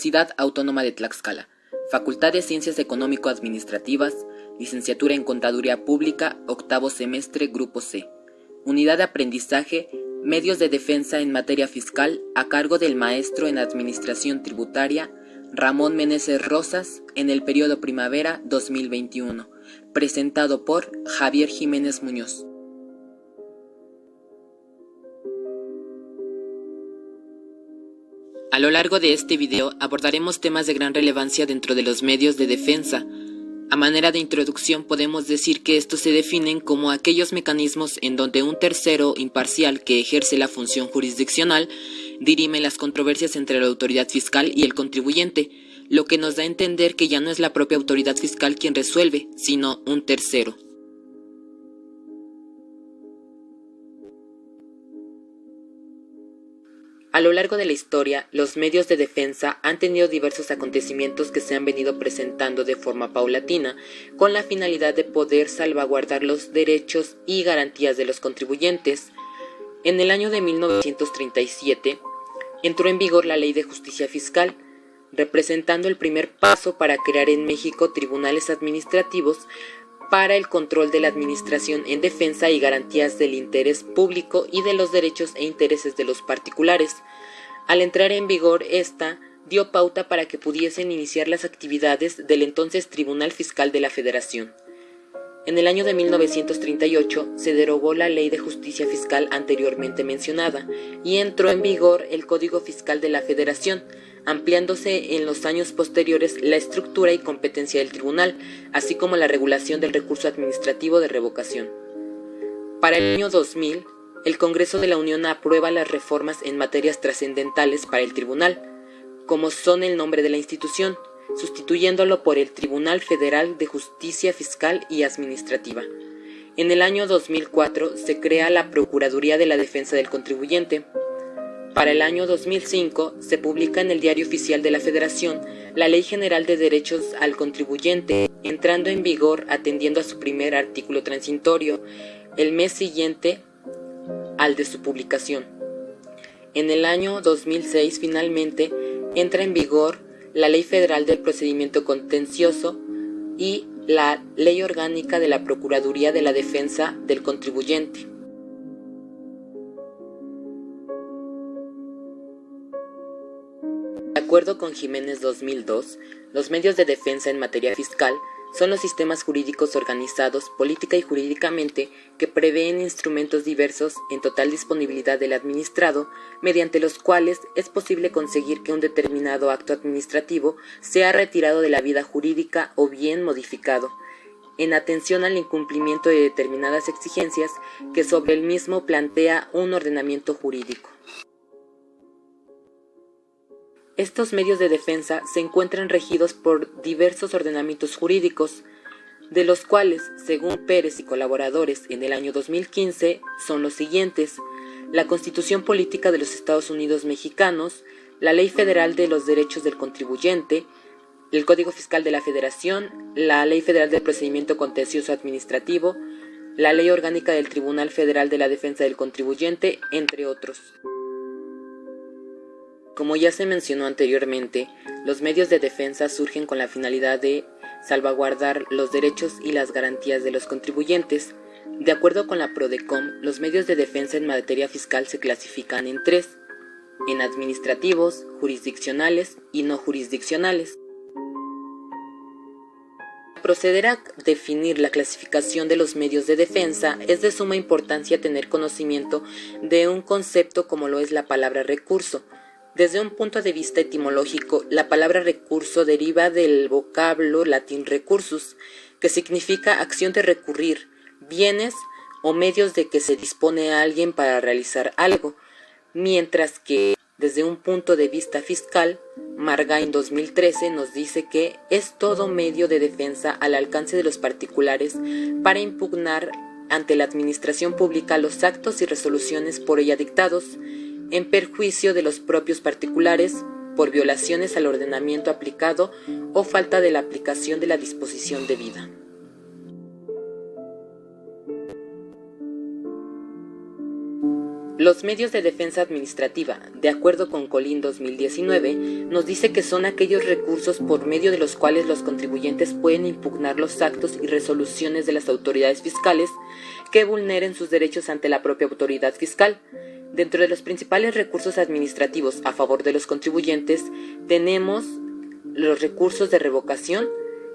Universidad Autónoma de Tlaxcala, Facultad de Ciencias Económico-Administrativas, Licenciatura en Contaduría Pública, octavo semestre, Grupo C. Unidad de Aprendizaje, Medios de Defensa en Materia Fiscal, a cargo del maestro en Administración Tributaria, Ramón Meneses Rosas, en el periodo primavera 2021, presentado por Javier Jiménez Muñoz. A lo largo de este video abordaremos temas de gran relevancia dentro de los medios de defensa. A manera de introducción podemos decir que estos se definen como aquellos mecanismos en donde un tercero imparcial que ejerce la función jurisdiccional dirime las controversias entre la autoridad fiscal y el contribuyente, lo que nos da a entender que ya no es la propia autoridad fiscal quien resuelve, sino un tercero. A lo largo de la historia, los medios de defensa han tenido diversos acontecimientos que se han venido presentando de forma paulatina, con la finalidad de poder salvaguardar los derechos y garantías de los contribuyentes. En el año de 1937, entró en vigor la Ley de Justicia Fiscal, representando el primer paso para crear en México tribunales administrativos para el control de la administración en defensa y garantías del interés público y de los derechos e intereses de los particulares. Al entrar en vigor esta, dio pauta para que pudiesen iniciar las actividades del entonces Tribunal Fiscal de la Federación. En el año de 1938 se derogó la Ley de Justicia Fiscal anteriormente mencionada y entró en vigor el Código Fiscal de la Federación, ampliándose en los años posteriores la estructura y competencia del tribunal, así como la regulación del recurso administrativo de revocación. Para el año 2000, el Congreso de la Unión aprueba las reformas en materias trascendentales para el tribunal, como son el nombre de la institución, sustituyéndolo por el Tribunal Federal de Justicia Fiscal y Administrativa. En el año 2004 se crea la Procuraduría de la Defensa del Contribuyente. Para el año 2005 se publica en el Diario Oficial de la Federación la Ley General de Derechos al Contribuyente, entrando en vigor atendiendo a su primer artículo transitorio el mes siguiente al de su publicación. En el año 2006 finalmente entra en vigor la Ley Federal del Procedimiento Contencioso y la Ley Orgánica de la Procuraduría de la Defensa del Contribuyente. De acuerdo con Jiménez 2002, los medios de defensa en materia fiscal son los sistemas jurídicos organizados política y jurídicamente que prevén instrumentos diversos en total disponibilidad del administrado, mediante los cuales es posible conseguir que un determinado acto administrativo sea retirado de la vida jurídica o bien modificado, en atención al incumplimiento de determinadas exigencias que sobre el mismo plantea un ordenamiento jurídico. Estos medios de defensa se encuentran regidos por diversos ordenamientos jurídicos, de los cuales, según Pérez y colaboradores en el año 2015, son los siguientes: la Constitución Política de los Estados Unidos Mexicanos, la Ley Federal de los Derechos del Contribuyente, el Código Fiscal de la Federación, la Ley Federal del Procedimiento Contencioso Administrativo, la Ley Orgánica del Tribunal Federal de la Defensa del Contribuyente, entre otros. Como ya se mencionó anteriormente, los medios de defensa surgen con la finalidad de salvaguardar los derechos y las garantías de los contribuyentes. De acuerdo con la Prodecom, los medios de defensa en materia fiscal se clasifican en tres: en administrativos, jurisdiccionales y no jurisdiccionales. Proceder a definir la clasificación de los medios de defensa es de suma importancia tener conocimiento de un concepto como lo es la palabra recurso. Desde un punto de vista etimológico, la palabra recurso deriva del vocablo latín recursus, que significa acción de recurrir, bienes o medios de que se dispone a alguien para realizar algo, mientras que, desde un punto de vista fiscal, Margain 2013 nos dice que es todo medio de defensa al alcance de los particulares para impugnar ante la administración pública los actos y resoluciones por ella dictados, en perjuicio de los propios particulares, por violaciones al ordenamiento aplicado o falta de la aplicación de la disposición debida. Los medios de defensa administrativa, de acuerdo con Colín 2019, nos dice que son aquellos recursos por medio de los cuales los contribuyentes pueden impugnar los actos y resoluciones de las autoridades fiscales que vulneren sus derechos ante la propia autoridad fiscal. Dentro de los principales recursos administrativos a favor de los contribuyentes tenemos los recursos de revocación,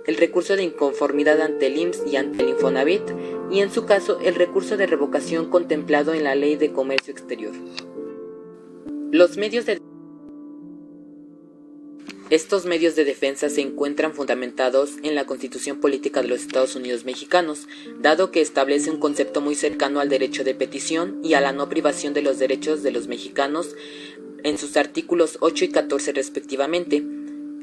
el recurso de inconformidad ante el IMSS y ante el Infonavit, y en su caso el recurso de revocación contemplado en la Ley de Comercio Exterior. Estos medios de defensa se encuentran fundamentados en la Constitución Política de los Estados Unidos Mexicanos, dado que establece un concepto muy cercano al derecho de petición y a la no privación de los derechos de los mexicanos en sus artículos 8 y 14 respectivamente.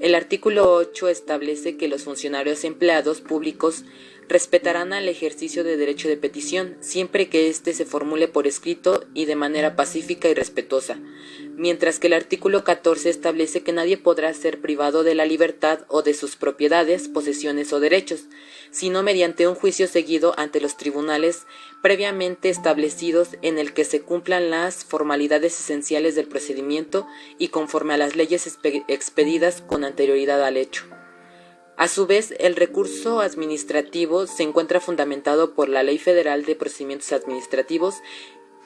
El artículo 8 establece que los funcionarios empleados públicos respetarán al ejercicio de derecho de petición, siempre que éste se formule por escrito y de manera pacífica y respetuosa, mientras que el artículo 14 establece que nadie podrá ser privado de la libertad o de sus propiedades, posesiones o derechos, sino mediante un juicio seguido ante los tribunales previamente establecidos en el que se cumplan las formalidades esenciales del procedimiento y conforme a las leyes expedidas con anterioridad al hecho. A su vez, el recurso administrativo se encuentra fundamentado por la Ley Federal de Procedimientos Administrativos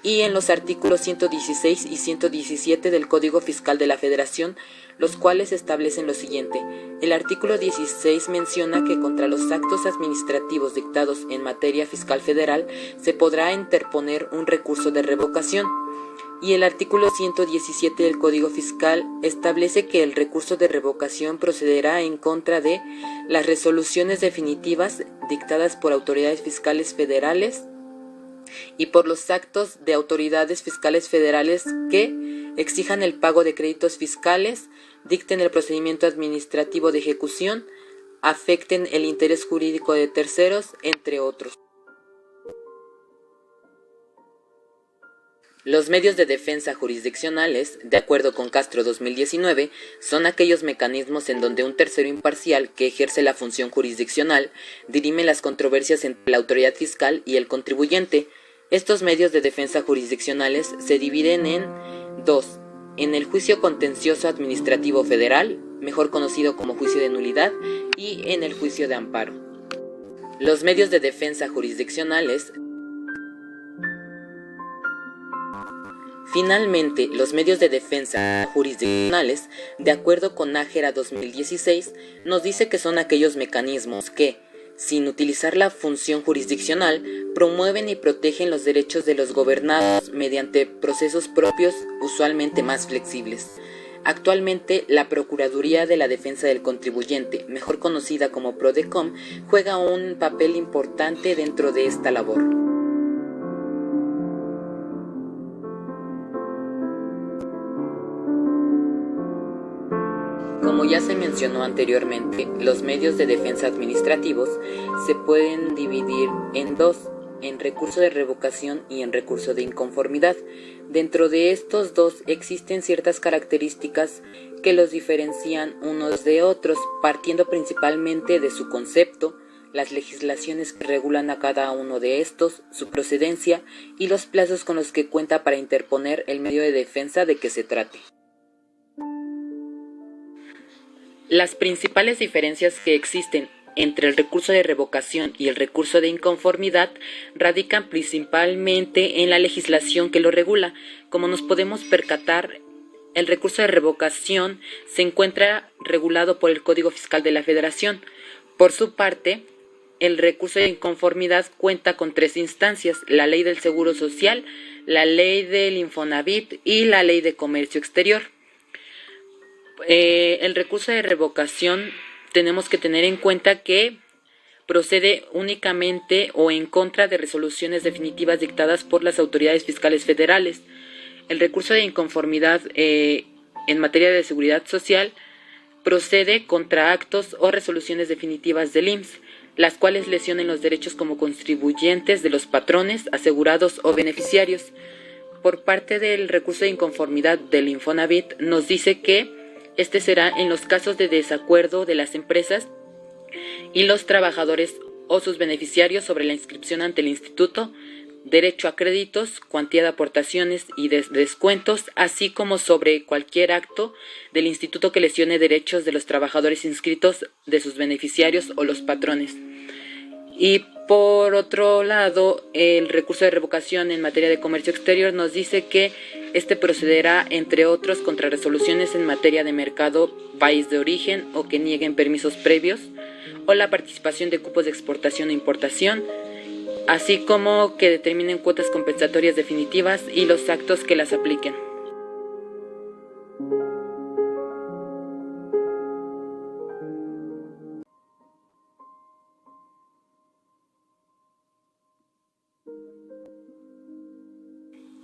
y en los artículos 116 y 117 del Código Fiscal de la Federación, los cuales establecen lo siguiente. El artículo 16 menciona que contra los actos administrativos dictados en materia fiscal federal se podrá interponer un recurso de revocación. Y el artículo 117 del Código Fiscal establece que el recurso de revocación procederá en contra de las resoluciones definitivas dictadas por autoridades fiscales federales y por los actos de autoridades fiscales federales que exijan el pago de créditos fiscales, dicten el procedimiento administrativo de ejecución, afecten el interés jurídico de terceros, entre otros. Los medios de defensa jurisdiccionales, de acuerdo con Castro 2019, son aquellos mecanismos en donde un tercero imparcial que ejerce la función jurisdiccional dirime las controversias entre la autoridad fiscal y el contribuyente. Estos medios de defensa jurisdiccionales se dividen en dos: en el juicio contencioso administrativo federal, mejor conocido como juicio de nulidad, y en el juicio de amparo. Los medios de defensa jurisdiccionales. Finalmente, los medios de defensa jurisdiccionales, de acuerdo con Nájera 2016, nos dice que son aquellos mecanismos que, sin utilizar la función jurisdiccional, promueven y protegen los derechos de los gobernados mediante procesos propios, usualmente más flexibles. Actualmente, la Procuraduría de la Defensa del Contribuyente, mejor conocida como PRODECON, juega un papel importante dentro de esta labor. Como ya se mencionó anteriormente, los medios de defensa administrativos se pueden dividir en dos, en recurso de revocación y en recurso de inconformidad. Dentro de estos dos existen ciertas características que los diferencian unos de otros, partiendo principalmente de su concepto, las legislaciones que regulan a cada uno de estos, su procedencia y los plazos con los que cuenta para interponer el medio de defensa de que se trate. Las principales diferencias que existen entre el recurso de revocación y el recurso de inconformidad radican principalmente en la legislación que lo regula. Como nos podemos percatar, el recurso de revocación se encuentra regulado por el Código Fiscal de la Federación. Por su parte, el recurso de inconformidad cuenta con 3 instancias: la Ley del Seguro Social, la Ley del Infonavit y la Ley de Comercio Exterior. El recurso de revocación tenemos que tener en cuenta que procede únicamente o en contra de resoluciones definitivas dictadas por las autoridades fiscales federales. El recurso de inconformidad en materia de seguridad social procede contra actos o resoluciones definitivas del IMSS, las cuales lesionen los derechos como contribuyentes de los patrones, asegurados o beneficiarios. Por parte del recurso de inconformidad del Infonavit, nos dice que este será en los casos de desacuerdo de las empresas y los trabajadores o sus beneficiarios sobre la inscripción ante el instituto derecho a créditos, cuantía de aportaciones y descuentos, así como sobre cualquier acto del instituto que lesione derechos de los trabajadores inscritos, de sus beneficiarios o los patrones. Y por otro lado, el recurso de revocación en materia de comercio exterior nos dice que este procederá, entre otros, contra resoluciones en materia de mercado, país de origen o que nieguen permisos previos o la participación de cupos de exportación o importación, así como que determinen cuotas compensatorias definitivas y los actos que las apliquen.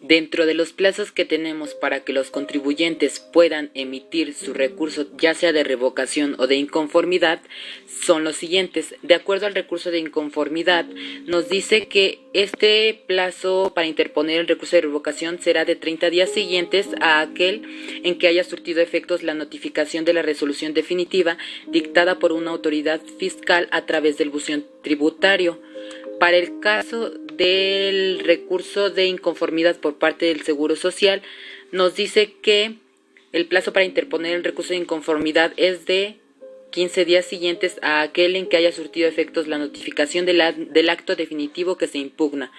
Dentro de los plazos que tenemos para que los contribuyentes puedan emitir su recurso, ya sea de revocación o de inconformidad, son los siguientes. De acuerdo al recurso de inconformidad, nos dice que este plazo para interponer el recurso de revocación será de 30 días siguientes a aquel en que haya surtido efectos la notificación de la resolución definitiva dictada por una autoridad fiscal a través del buzón tributario. Para el caso del recurso de inconformidad por parte del Seguro Social, nos dice que el plazo para interponer el recurso de inconformidad es de 15 días siguientes a aquel en que haya surtido efectos la notificación del acto definitivo que se impugna.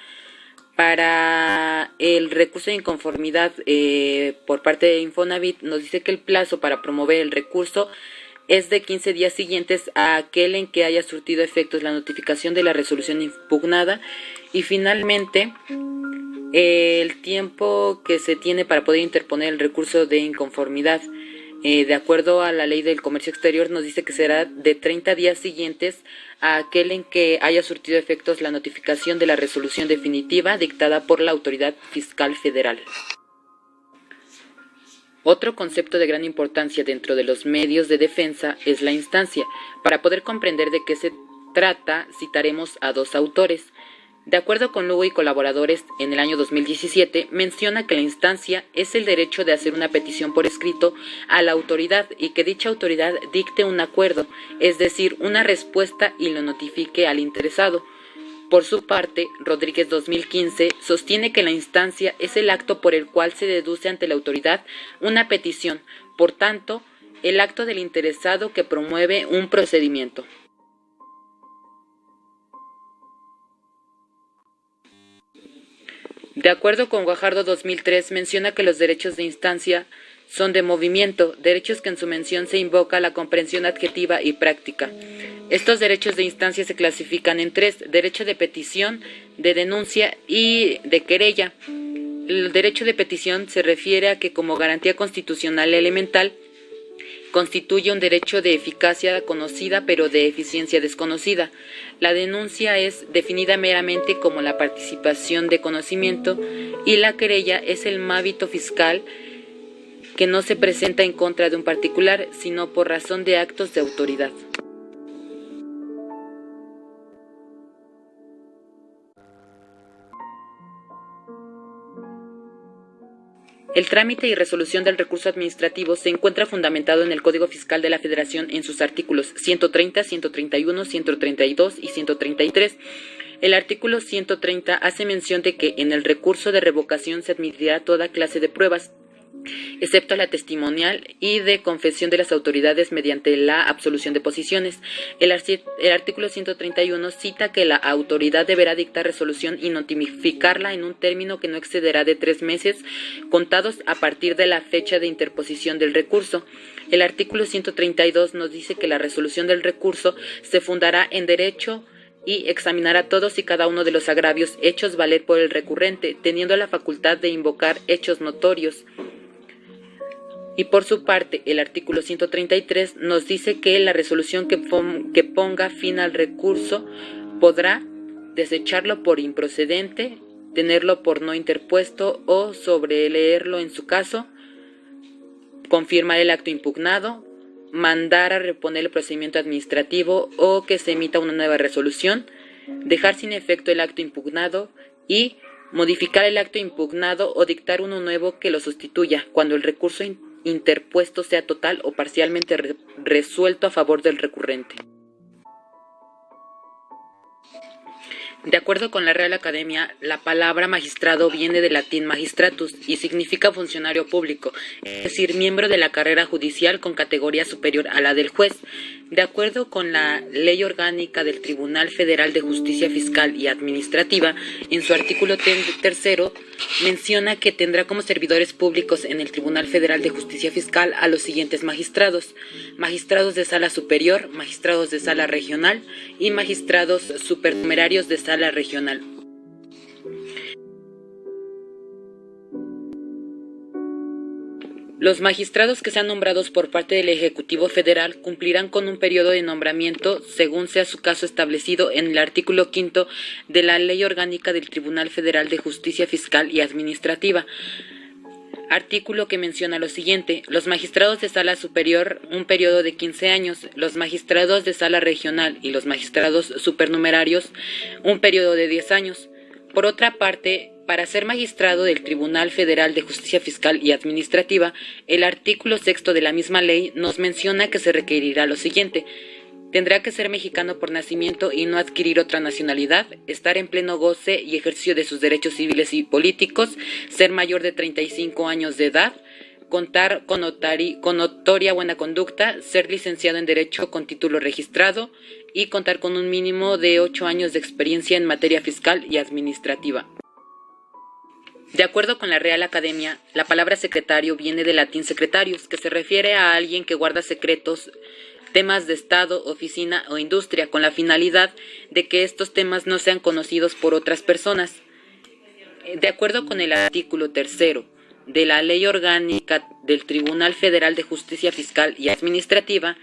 Para el recurso de inconformidad por parte de Infonavit, nos dice que el plazo para promover el recurso es de 15 días siguientes a aquel en que haya surtido efectos la notificación de la resolución impugnada. Y finalmente, el tiempo que se tiene para poder interponer el recurso de inconformidad, de acuerdo a la Ley del Comercio Exterior, nos dice que será de 30 días siguientes a aquel en que haya surtido efectos la notificación de la resolución definitiva dictada por la Autoridad Fiscal Federal. Otro concepto de gran importancia dentro de los medios de defensa es la instancia. Para poder comprender de qué se trata, citaremos a dos autores. De acuerdo con Lugo y colaboradores, en el año 2017, menciona que la instancia es el derecho de hacer una petición por escrito a la autoridad y que dicha autoridad dicte un acuerdo, es decir, una respuesta y lo notifique al interesado. Por su parte, Rodríguez 2015 sostiene que la instancia es el acto por el cual se deduce ante la autoridad una petición, por tanto, el acto del interesado que promueve un procedimiento. De acuerdo con Guajardo 2003, menciona que los derechos de instancia son de movimiento, derechos que en su mención se invoca la comprensión adjetiva y práctica. Estos derechos de instancia se clasifican en tres: derecho de petición, de denuncia y de querella. El derecho de petición se refiere a que como garantía constitucional elemental constituye un derecho de eficacia conocida pero de eficiencia desconocida. La denuncia es definida meramente como la participación de conocimiento y la querella es el mávito fiscal que no se presenta en contra de un particular, sino por razón de actos de autoridad. El trámite y resolución del recurso administrativo se encuentra fundamentado en el Código Fiscal de la Federación en sus artículos 130, 131, 132 y 133. El artículo 130 hace mención de que en el recurso de revocación se admitirá toda clase de pruebas, excepto la testimonial y de confesión de las autoridades mediante la absolución de posiciones. El artículo 131 cita que la autoridad deberá dictar resolución y notificarla en un término que no excederá de 3 meses, contados a partir de la fecha de interposición del recurso. El artículo 132 nos dice que la resolución del recurso se fundará en derecho y examinará todos y cada uno de los agravios hechos valer por el recurrente, teniendo la facultad de invocar hechos notorios. Y por su parte, el artículo 133 nos dice que la resolución que ponga fin al recurso podrá desecharlo por improcedente, tenerlo por no interpuesto o sobreleerlo en su caso, confirmar el acto impugnado, mandar a reponer el procedimiento administrativo o que se emita una nueva resolución, dejar sin efecto el acto impugnado y modificar el acto impugnado o dictar uno nuevo que lo sustituya cuando el recurso interpuesto sea total o parcialmente resuelto a favor del recurrente. De acuerdo con la Real Academia, la palabra magistrado viene del latín magistratus y significa funcionario público, es decir, miembro de la carrera judicial con categoría superior a la del juez. De acuerdo con la Ley Orgánica del Tribunal Federal de Justicia Fiscal y Administrativa, en su artículo 3 menciona que tendrá como servidores públicos en el Tribunal Federal de Justicia Fiscal a los siguientes magistrados: magistrados de sala superior, magistrados de sala regional y magistrados supernumerarios de sala regional. Los magistrados que sean nombrados por parte del Ejecutivo Federal cumplirán con un periodo de nombramiento según sea su caso establecido en el artículo 5 de la Ley Orgánica del Tribunal Federal de Justicia Fiscal y Administrativa. Artículo que menciona lo siguiente: los magistrados de sala superior, un periodo de 15 años, los magistrados de sala regional y los magistrados supernumerarios, un periodo de 10 años. Por otra parte, para ser magistrado del Tribunal Federal de Justicia Fiscal y Administrativa, el artículo 6 de la misma ley nos menciona que se requerirá lo siguiente: tendrá que ser mexicano por nacimiento y no adquirir otra nacionalidad, estar en pleno goce y ejercicio de sus derechos civiles y políticos, ser mayor de 35 años de edad, contar con notoria buena conducta, ser licenciado en Derecho con título registrado y contar con un mínimo de 8 años de experiencia en materia fiscal y administrativa. De acuerdo con la Real Academia, la palabra secretario viene del latín secretarius, que se refiere a alguien que guarda secretos, temas de Estado, oficina o industria, con la finalidad de que estos temas no sean conocidos por otras personas. De acuerdo con el artículo 3 de la Ley Orgánica del Tribunal Federal de Justicia Fiscal y Administrativa,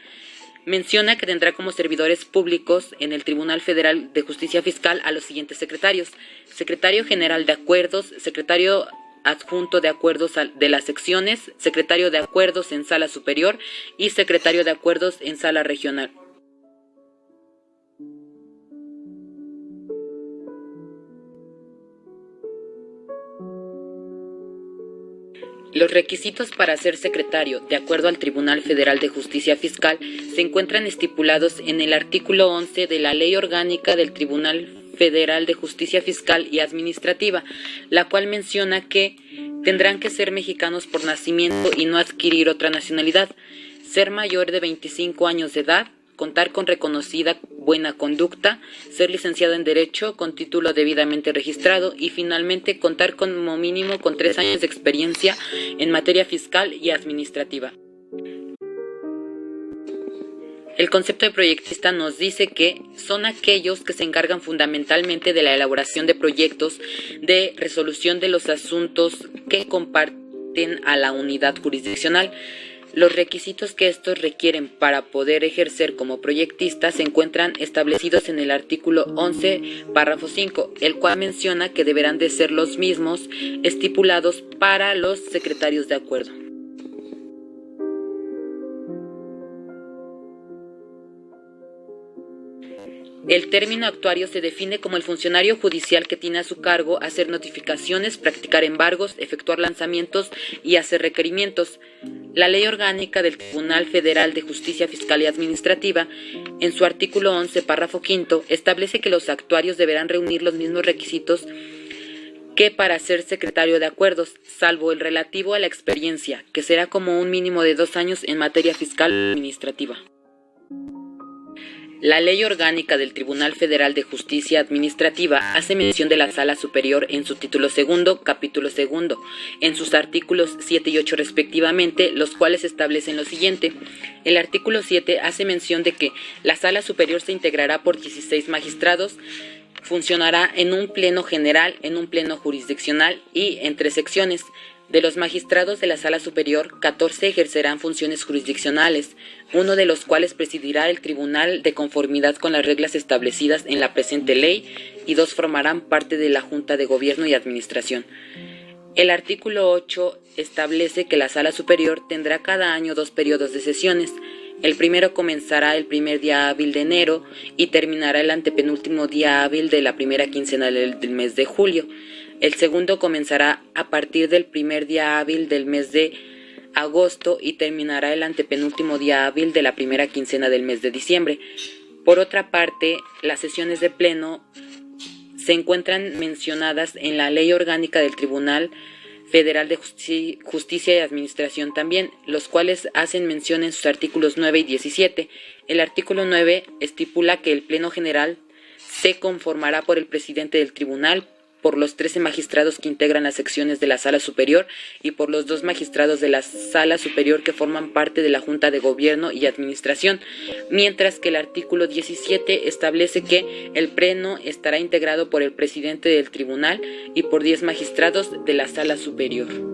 menciona que tendrá como servidores públicos en el Tribunal Federal de Justicia Fiscal a los siguientes secretarios: secretario general de acuerdos, secretario adjunto de acuerdos de las secciones, secretario de acuerdos en sala superior y secretario de acuerdos en sala regional. Los requisitos para ser secretario, de acuerdo al Tribunal Federal de Justicia Fiscal, se encuentran estipulados en el artículo 11 de la Ley Orgánica del Tribunal Federal de Justicia Fiscal y Administrativa, la cual menciona que tendrán que ser mexicanos por nacimiento y no adquirir otra nacionalidad, ser mayor de 25 años de edad, contar con reconocida buena conducta, ser licenciado en Derecho con título debidamente registrado y finalmente contar como mínimo con 3 años de experiencia en materia fiscal y administrativa. El concepto de proyectista nos dice que son aquellos que se encargan fundamentalmente de la elaboración de proyectos de resolución de los asuntos que comparten a la unidad jurisdiccional. Los requisitos que estos requieren para poder ejercer como proyectista se encuentran establecidos en el artículo 11, párrafo 5, el cual menciona que deberán de ser los mismos estipulados para los secretarios de acuerdo. El término actuario se define como el funcionario judicial que tiene a su cargo hacer notificaciones, practicar embargos, efectuar lanzamientos y hacer requerimientos. La Ley Orgánica del Tribunal Federal de Justicia Fiscal y Administrativa, en su artículo 11, párrafo 5, establece que los actuarios deberán reunir los mismos requisitos que para ser secretario de acuerdos, salvo el relativo a la experiencia, que será como un mínimo de 2 años en materia fiscal y administrativa. La Ley Orgánica del Tribunal Federal de Justicia Administrativa hace mención de la Sala Superior en su título segundo, capítulo segundo, en sus artículos 7 y 8 respectivamente, los cuales establecen lo siguiente. El artículo 7 hace mención de que la Sala Superior se integrará por 16 magistrados, funcionará en un pleno general, en un pleno jurisdiccional y en 3 secciones. De los magistrados de la Sala Superior, 14 ejercerán funciones jurisdiccionales, uno de los cuales presidirá el tribunal de conformidad con las reglas establecidas en la presente ley y 2 formarán parte de la Junta de Gobierno y Administración. El artículo 8 establece que la Sala Superior tendrá cada año 2 periodos de sesiones. El primero comenzará el primer día hábil de enero y terminará el antepenúltimo día hábil de la primera quincena del mes de julio. El segundo comenzará a partir del primer día hábil del mes de agosto y terminará el antepenúltimo día hábil de la primera quincena del mes de diciembre. Por otra parte, las sesiones de pleno se encuentran mencionadas en la Ley Orgánica del Tribunal Federal de Justicia y Administración también, los cuales hacen mención en sus artículos 9 y 17. El artículo 9 estipula que el Pleno General se conformará por el presidente del tribunal, por los 13 magistrados que integran las secciones de la Sala Superior y por los 2 magistrados de la Sala Superior que forman parte de la Junta de Gobierno y Administración, mientras que el artículo 17 establece que el Pleno estará integrado por el presidente del tribunal y por 10 magistrados de la Sala Superior.